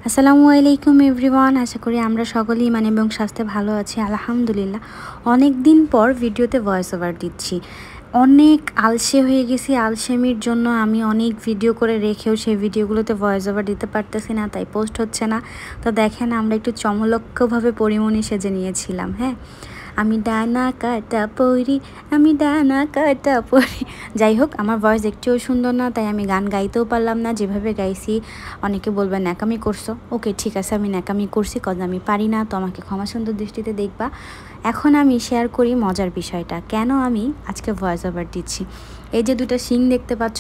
আসসালামু আলাইকুম এভরিওয়ান। আশা করি আমরা সকলেই ইমান এবং স্বাস্থ্যে ভালো আছি, আলহামদুলিল্লাহ। অনেক দিন পর ভিডিওতে ভয়েস ওভার দিচ্ছি। অনেক আলসে হয়ে গেছি। আলসেমির জন্য আমি অনেক ভিডিও করে রেখেও সেই ভিডিওগুলোতে ভয়েস ওভার দিতে পারতেছি না, তাই পোস্ট হচ্ছে না। তো দেখেন, আমরা একটু চমলক্ষ্যভাবে পরিমণি সেজে নিয়েছিলাম। হ্যাঁ, আমি ডানা কাটা পড়ি, আমি ডানা কাটা পড়ি। যাই হোক, আমার ভয়েস একটুও সুন্দর না, তাই আমি গান গাইতেও পারলাম না যেভাবে গাইছি। অনেকে বলবে ন্যাকামি করছো। ওকে, ঠিক আছে, আমি ন্যাকামি করছি, কারণ আমি পারি না, তো আমাকে ক্ষমা সুন্দর দৃষ্টিতে দেখবা। এখন আমি শেয়ার করি মজার বিষয়টা, কেন আমি আজকে ভয়েস ওভার দিচ্ছি। এই যে দুটো শিং দেখতে পাচ্ছ,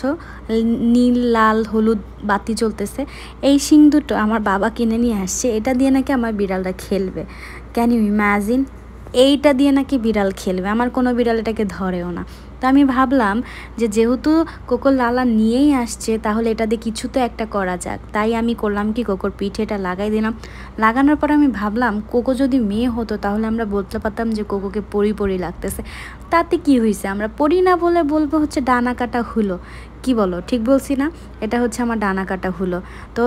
নীল লাল হলুদ বাতি চলতেছে, এই শিং দুটো আমার বাবা কিনে নিয়ে আসছে। এটা দিয়ে নাকি আমার বিড়ালটা খেলবে। Can you imagine? এইটা দিয়ে নাকি বিড়াল খেলবে। আমার কোনো বিড়াল এটাকে ধরেও না। তো আমি ভাবলাম যে যেহেতু কোকোর লালা নিয়েই আসছে, তাহলে এটা দিয়ে কিছু তো একটা করা যাক। তাই আমি করলাম কি, কোকোর পিঠে এটা লাগাই দিলাম। লাগানোর পর আমি ভাবলাম, কোকো যদি মেয়ে হতো তাহলে আমরা বলতে পারতাম যে কোকোকে পরি পরি লাগতেছে। তাতে কি হয়েছে, আমরা পরি না বলে বলবো হচ্ছে ডানা কাটা হলো। কি বলো, ঠিক বলছি না? এটা হচ্ছে আমার ডানা কাটা হলো। তো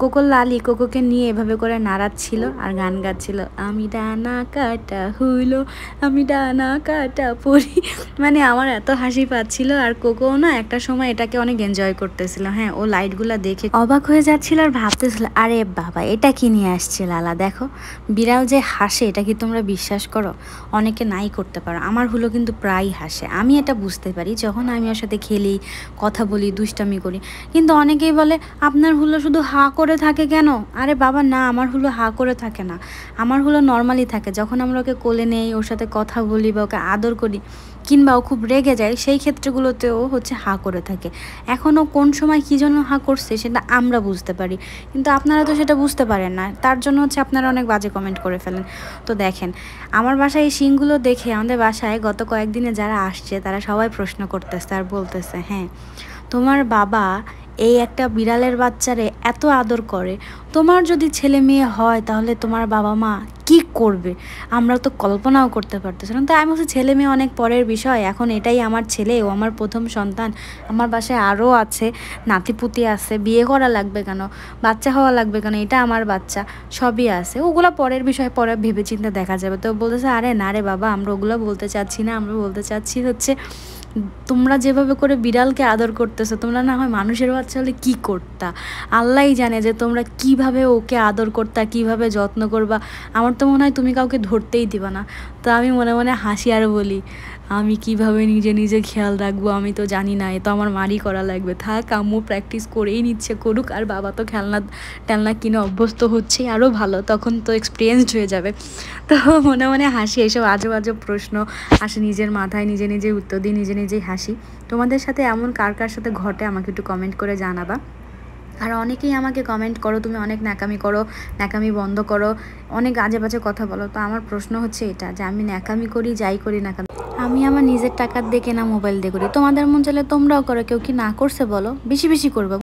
কোকোর লালি কোকোকে নিয়ে এভাবে করে নাড়াচ্ছিল আর গান গাচ্ছিল, আমি ডানা কাটা হইলো, আমি ডানা কাটা পড়ি। মানে আমার এত হাসি পাচ্ছিল। আর কোকো না একটা সময় এটাকে অনেক এনজয় করতেছিল। হ্যাঁ, ও লাইটগুলো দেখে অবাক হয়ে যাচ্ছিল আর ভাবতেছিল, আরে বাবা, এটা কি নিয়ে আসছে লালা। দেখো, বিড়াল যে হাসে, এটা কি তোমরা বিশ্বাস করো? অনেকে নাই করতে পারো, আমার হলো কিন্তু প্রায় হাসে। আমি এটা বুঝতে পারি যখন আমি ওর সাথে খেলি, কথা বলি, দুষ্টামি করি। কিন্তু অনেকেই বলে, আপনার হলো শুধু হা করে থাকে কেন? আরে বাবা না, আমার হলো হা করে থাকে না, আমার হলো নর্মালি থাকে। যখন আমরা ওকে কোলে নেই, ওর সাথে কথা বলি বা ওকে আদর করি, কিংবা ও খুব রেগে যায়, সেই ক্ষেত্রগুলোতেও হচ্ছে হা করে থাকে। এখনও কোন সময় কী জন্য হা করছে সেটা আমরা বুঝতে পারি, কিন্তু আপনারা তো সেটা বুঝতে পারেন না। তার জন্য হচ্ছে আপনারা অনেক বাজে কমেন্ট করে ফেলেন। তো দেখেন, আমার বাসায় এই শিংগুলো দেখে আমাদের বাসায় গত কয়েকদিনে যারা আসছে তারা সবাই প্রশ্ন করতেছে আর বলতেছে, হ্যাঁ, তোমার বাবা এই একটা বিড়ালের বাচ্চারে এত আদর করে, তোমার যদি ছেলে মেয়ে হয় তাহলে তোমার বাবা মা কি করবে? আমরা তো কল্পনাও করতে পারতেছিলাম। তাই আমি বলছি, ছেলে মেয়ে অনেক পরের বিষয়, এখন এটাই আমার ছেলে, ও আমার প্রথম সন্তান। আমার বাসায় আরও আছে, নাতিপুতি আছে, বিয়ে করা লাগবে কেন, বাচ্চা হওয়া লাগবে কেন, এটা আমার বাচ্চা, সবই আছে। ওগুলো পরের বিষয়, পরে ভেবেচিন্তে দেখা যাবে। তো বলতেছে, আরে না রে বাবা, আমরা ওগুলো বলতে চাচ্ছি না, আমরা বলতে চাচ্ছি হচ্ছে তোমরা যেভাবে করে বিড়ালকে আদর করতেছো, তোমরা না হয় মানুষের বাচ্চা হলে কী করতা? আল্লাহই জানে যে তোমরা কিভাবে ওকে আদর করতা, কিভাবে যত্ন করবা। আমার তো মনে হয় তুমি কাউকে ধরতেই দিবা না। তো আমি মনে মনে হাসি আর বলি, আমি কিভাবে নিজে নিজে খেয়াল রাখবো আমি তো জানি না, এ তো আমার মারই করা লাগবে। থাক, আম্মু প্র্যাকটিস করেই নিচ্ছে, করুক। আর বাবা তো খেলনা টেলনা কিনে অভ্যস্ত হচ্ছেই, আরও ভালো, তখন তো এক্সপিরিয়েন্সড হয়ে যাবে। তো মনে মনে হাসি, এসব আজব আজব প্রশ্ন আসে নিজের মাথায়, নিজে নিজে উত্তর দিই, নিজে নিজেই হাসি। তোমাদের সাথে এমন কার কার সাথে ঘটে আমাকে একটু কমেন্ট করে জানাবা। আর অনেকেই আমাকে কমেন্ট করো, তুমি অনেক ন্যাকামি করো, ন্যাকামি বন্ধ করো, অনেক আজে বাজে কথা বলো। তো আমার প্রশ্ন হচ্ছে এটা, যে আমি ন্যাকামি করি, যাই করি না কেন, আমি আমার নিজের টাকার দিয়ে কেনা মোবাইল দিয়ে করি। তোমাদের মন চাইলে তোমরাও করো, কেউ কি না করছে বলো? বেশি বেশি করবো।